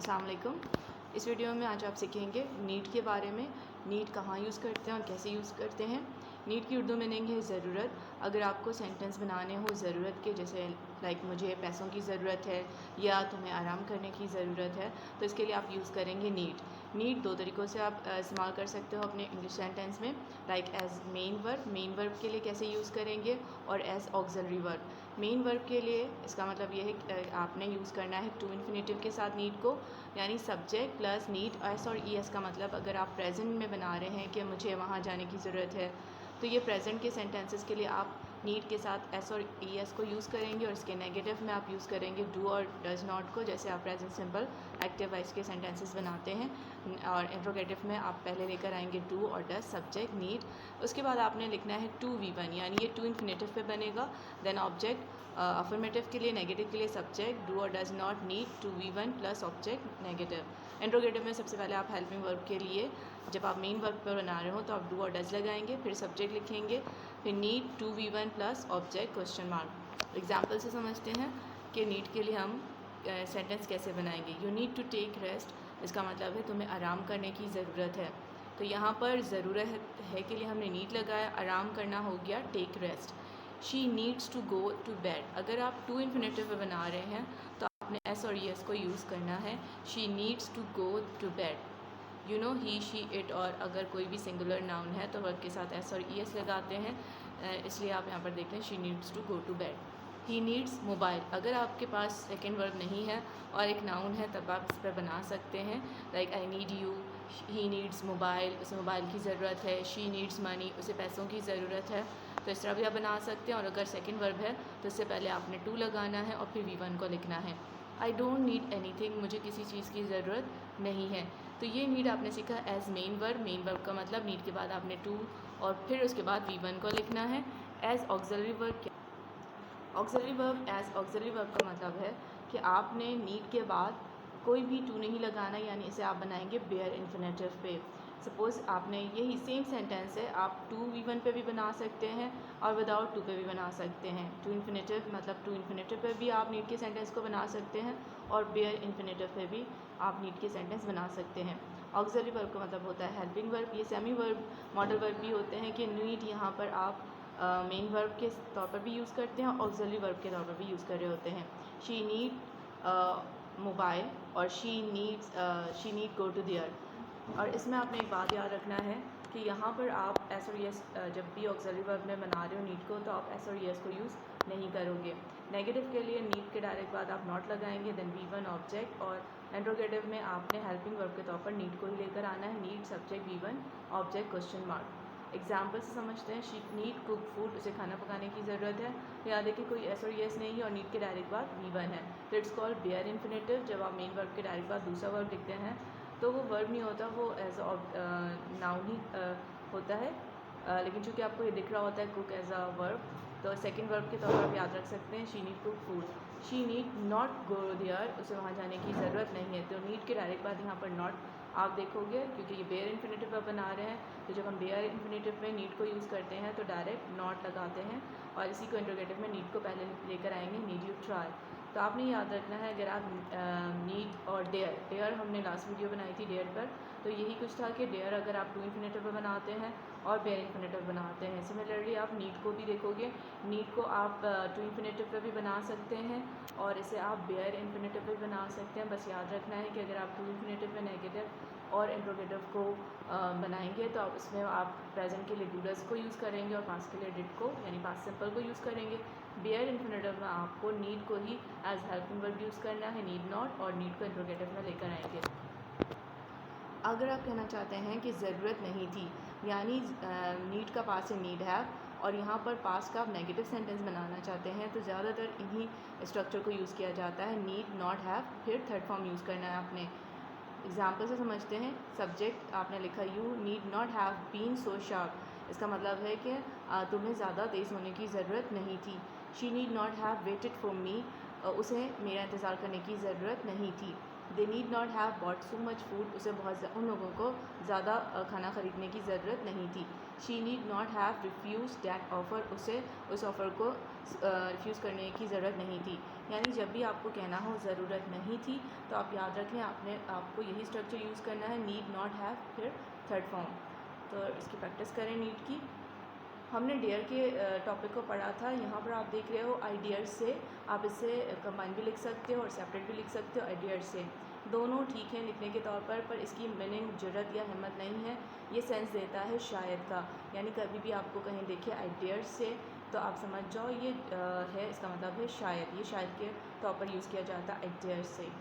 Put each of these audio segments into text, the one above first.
अस्सलाम वालेकुम। इस वीडियो में आज आप सीखेंगे नीड के बारे में। नीड कहाँ यूज़ करते हैं और कैसे यूज़ करते हैं। नीड की उर्दू मीनिंग है ज़रूरत। अगर आपको सेंटेंस बनाने हो ज़रूरत के, जैसे लाइक मुझे पैसों की ज़रूरत है या तुम्हें आराम करने की ज़रूरत है, तो इसके लिए आप यूज़ करेंगे नीड। नीड दो तरीक़ों से आप इस्तेमाल कर सकते हो अपने इंग्लिश सेंटेंस में, like as main verb. Main verb के लिए कैसे यूज़ करेंगे, और as auxiliary verb. Main verb के लिए इसका मतलब ये है कि आपने यूज़ करना है टू इन्फिनेटिव के साथ नीड को, यानी सब्जेक्ट प्लस नीड। एस और ई एस का मतलब अगर आप प्रेजेंट में बना रहे हैं कि मुझे वहाँ जाने की ज़रूरत है, तो ये प्रेजेंट के सेंटेंसेस के लिए आप नीड के साथ एस और ई एस को यूज़ करेंगे, और इसके नेगेटिव में आप यूज़ करेंगे डू और डज़ नॉट को, जैसे आप प्रेजेंट सिंपल एक्टिव वॉइस के सेंटेंसेस बनाते हैं। और इंट्रोगेटिव में आप पहले लेकर आएंगे डू और डज़, सब्जेक्ट, नीड। उसके बाद आपने लिखना है टू V1, यानी ये टू इन्फिनेटिव पे बनेगा। देन ऑब्जेक्ट, अफर्मेटिव के लिए, नेगेटिव के लिए सब्जेक्ट डू और does not, need, to V1 plus object negative. Interrogative में सबसे पहले आप हेल्पिंग वर्ब के लिए, जब आप मेन वर्ब पर बना रहे हो तो आप डू और डज़ लगाएंगे, फिर सब्जेक्ट लिखेंगे, फिर need, to V1 plus object question mark. Example से समझते हैं कि नीड के लिए हम सेंटेंस कैसे बनाएंगे। You need to take rest, इसका मतलब है तुम्हें आराम करने की ज़रूरत है। तो यहाँ पर ज़रूरत है के लिए हमने नीड लगाया, आराम करना हो गया take rest. She needs to go to bed, अगर आप टू इन्फिनेटिव पे बना रहे हैं तो आपने एस और एस को यूज़ करना है। She needs to go to bed. You know, he, she, it, और अगर कोई भी सिंगुलर नाउन है तो वर्ब के साथ एस और ई एस लगाते हैं, इसलिए आप यहाँ पर देखते हैं she needs to go to bed. He needs mobile, अगर आपके पास सेकेंड वर्ब नहीं है और एक नाउन है तब आप इस पर बना सकते हैं, like I need you. He needs mobile, उसे मोबाइल की ज़रूरत है। शी नीड्स मनी, उसे पैसों की ज़रूरत है। तो इस तरह भी आप बना सकते हैं। और अगर सेकेंड वर्ब है तो इससे पहले आपने टू लगाना है और फिर V1 को लिखना है। आई डोंट नीड एनीथिंग, मुझे किसी चीज़ की ज़रूरत नहीं है। तो ये नीड आपने सीखा as main verb. Main verb का मतलब नीड के बाद आपने टू और फिर उसके बाद V1 को लिखना है। As auxiliary verb, auxiliary verb, as auxiliary verb का मतलब है कि आपने नीड के बाद कोई भी टू नहीं लगाना, यानी इसे आप बनाएंगे बेयर इन्फिनेटिव पे। सपोज़ आपने यही सेम सेंटेंस है, आप टू V1 पे भी बना सकते हैं और विदाउट टू पे भी बना सकते हैं। टू इन्फिनेटिव मतलब टू इन्फिनेटिव पे भी आप नीड के सेंटेंस को बना सकते हैं, और बेयर इन्फिनेटिव पे भी आप नीड के सेंटेंस बना सकते हैं। ऑक्सिलरी वर्ब का मतलब होता है हेल्पिंग वर्ब। ये सेमी वर्ब, मॉडल वर्ब भी होते हैं कि नीड यहाँ पर आप मेन वर्ब के तौर पर भी यूज़ करते हैं, ऑक्सिलरी वर्ब के तौर पर भी यूज़ कर रहे होते हैं। शी नीड मोबाइल और she need go to there. और इसमें आपने एक बात याद रखना है कि यहाँ पर आप एस और एस, जब भी ऑक्सिलरी वर्ब में बना रहे हो नीड को, तो आप एस और एस को यूज़ नहीं करोगे। नेगेटिव के लिए नीड के डायरेक्ट बाद आप नॉट लगाएंगे, देन V1 ऑब्जेक्ट, और इंट्रोगेटिव में आपने हेल्पिंग वर्ब के तौर पर नीड को ही लेकर आना है। Need, subject, V1 object question mark. Example से समझते हैं। शी नीड कुक फूड, उसे खाना पकाने की ज़रूरत है। याद है कि कोई एस और एस नहीं है और नीड के डायरेक्ट बाद V1 है, तो इट्स कॉल्ड बेयर इन्फिनेटिव। जब आप मेन वर्ब के डायरेक्ट बाद दूसरा वर्ब लिखते हैं तो वो वर्ब नहीं होता, वो एज नाउन ही होता है। लेकिन चूँकि आपको ये दिख रहा होता है कुक एज अ वर्ब, तो सेकंड वर्ब के तौर पर आप याद रख सकते हैं she need cook food. She need not go there, उसे वहाँ जाने की ज़रूरत नहीं है। तो नीड के डायरेक्ट बाद यहाँ पर नॉट आप देखोगे, क्योंकि ये बेयर इन्फिनेटिव पर बना रहे हैं, तो जब हम बेयर इन्फिनेटिव में नीड को यूज़ करते हैं तो डायरेक्ट नॉट लगाते हैं, और इसी को इंट्रोगेटिव में नीड को पहले लेकर आएंगे, नीड यू ट्राई। तो आपने याद रखना है, अगर आप नीड और डेयर हमने लास्ट वीडियो बनाई थी डेयर पर, तो यही कुछ था कि डेयर अगर आप टू इन्फिनेटिव पर बनाते हैं और बेयर इन्फिनेटिव बनाते हैं। सिमिलरली आप नीड को भी देखोगे, नीड को आप टू इन्फिनेटिव पर भी बना सकते हैं और इसे आप बेयर इन्फिनेटिव पर भी बना सकते हैं। बस याद रखना है कि अगर आप टू इन्फिनेटिव में नेगेटिव और इंट्रोगेटिव को बनाएंगे तो आप उसमें आप प्रेजेंट के लिए डू डज़ को यूज़ करेंगे और पास्ट के लिए डिड को, यानी पास्ट सिंपल को यूज़ करेंगे। बेयर इन्फिनेटिव में आपको नीड को ही एज हेल्पिंग वर्ब यूज़ करना है, नीड नॉट, और नीड को इंट्रोगेटिव में लेकर आएंगे। अगर आप कहना चाहते हैं कि ज़रूरत नहीं थी, यानी नीड का पास है नीड हैव, और यहाँ पर पास का आप नेगेटिव सेंटेंस बनाना चाहते हैं, तो ज़्यादातर इन्हीं स्ट्रक्चर को यूज़ किया जाता है। नीड, नॉट हैव, फिर थर्ड फॉर्म यूज़ करना है आपने। एग्जाम्पल से समझते हैं। सब्जेक्ट आपने लिखा you need not have been so sharp, इसका मतलब है कि तुम्हें ज़्यादा तेज़ होने की ज़रूरत नहीं थी। She need not have waited for me, उसे मेरा इंतज़ार करने की ज़रूरत नहीं थी। They need not have bought so much food, उसे उन लोगों को ज़्यादा खाना ख़रीदने की ज़रूरत नहीं थी। She need not have refuse that offer, उसे उस ऑफ़र को रिफ्यूज़ करने की ज़रूरत नहीं थी। यानी जब भी आपको कहना हो ज़रूरत नहीं थी तो आप याद रखें आपको यही स्ट्रक्चर यूज़ करना है, नीड नॉट हैव फिर थर्ड फॉर्म। तो इसकी प्रैक्टिस करें नीड की। हमने डेयर के टॉपिक को पढ़ा था। यहाँ पर आप देख रहे हो आई डेयर से, आप इसे कंबाइन भी लिख सकते हो और सेपरेट भी लिख सकते हो। आई डेयर से दोनों ठीक है लिखने के तौर पर इसकी मीनिंग जुर्रत या हिम्मत नहीं है, ये सेंस देता है शायद का। यानी कभी भी आपको कहीं देखिए आई डेयर से तो आप समझ जाओ ये है, इसका मतलब है शायद, ये शायद के तौर पर यूज़ किया जाता है आई डेयर से।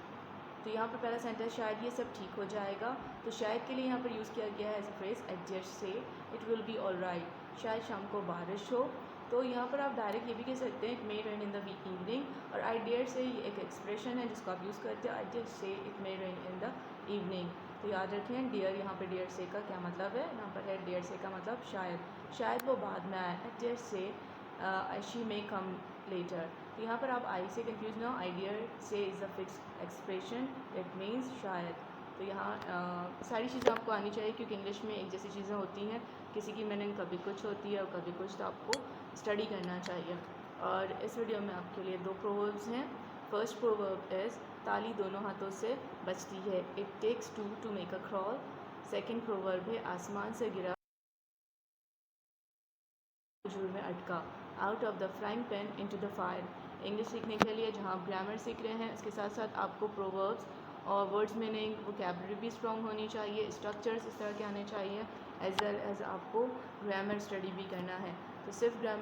तो यहाँ पर पहला सेंटेंस शायद ये सब ठीक हो जाएगा, तो शायद के लिए यहाँ पर यूज़ किया गया है as a phrase I dare say it will be all right. शायद शाम को बारिश हो, तो यहाँ पर आप डायरेक्ट ये भी कह सकते हैं it may rain in the week evening, और आई डेयर से ये एक एक्सप्रेशन है जिसको आप यूज़ करते हो, I dare say it may rain in the evening. तो याद रखें डियर, यहाँ पर डियर से का क्या मतलब है, यहाँ पर है डियर से का मतलब शायद वो बाद में आए। I dare say she may come later. तो यहाँ पर आप आई से कंफ्यूज ना हो, I dear say is a fix expression, it means शायद। तो यहाँ सारी चीज़ें आपको आनी चाहिए क्योंकि इंग्लिश में एक जैसी चीज़ें होती हैं, किसी की मीनिंग कभी कुछ होती है और कभी कुछ, तो आपको स्टडी करना चाहिए। और इस वीडियो में आपके लिए 2 प्रोवर्ब्स हैं। फर्स्ट प्रोवर्ब इज़ ताली दोनों हाथों से बजती है, it takes 2 to make a crawl. Second proverb है आसमान से गिरा खजूर में अटका, out of the frying pan into the fire. English सीखने के लिए जहाँ आप ग्रामर सीख रहे हैं, इसके साथ साथ आपको प्रोवर्ब्स और वर्ड्स मीनिंग वोकैबुलरी भी स्ट्रॉन्ग होनी चाहिए, स्ट्रक्चर्स इस तरह के आने चाहिए, एज वेल एज आपको ग्रामर स्टडी भी करना है। तो सिर्फ ग्रामर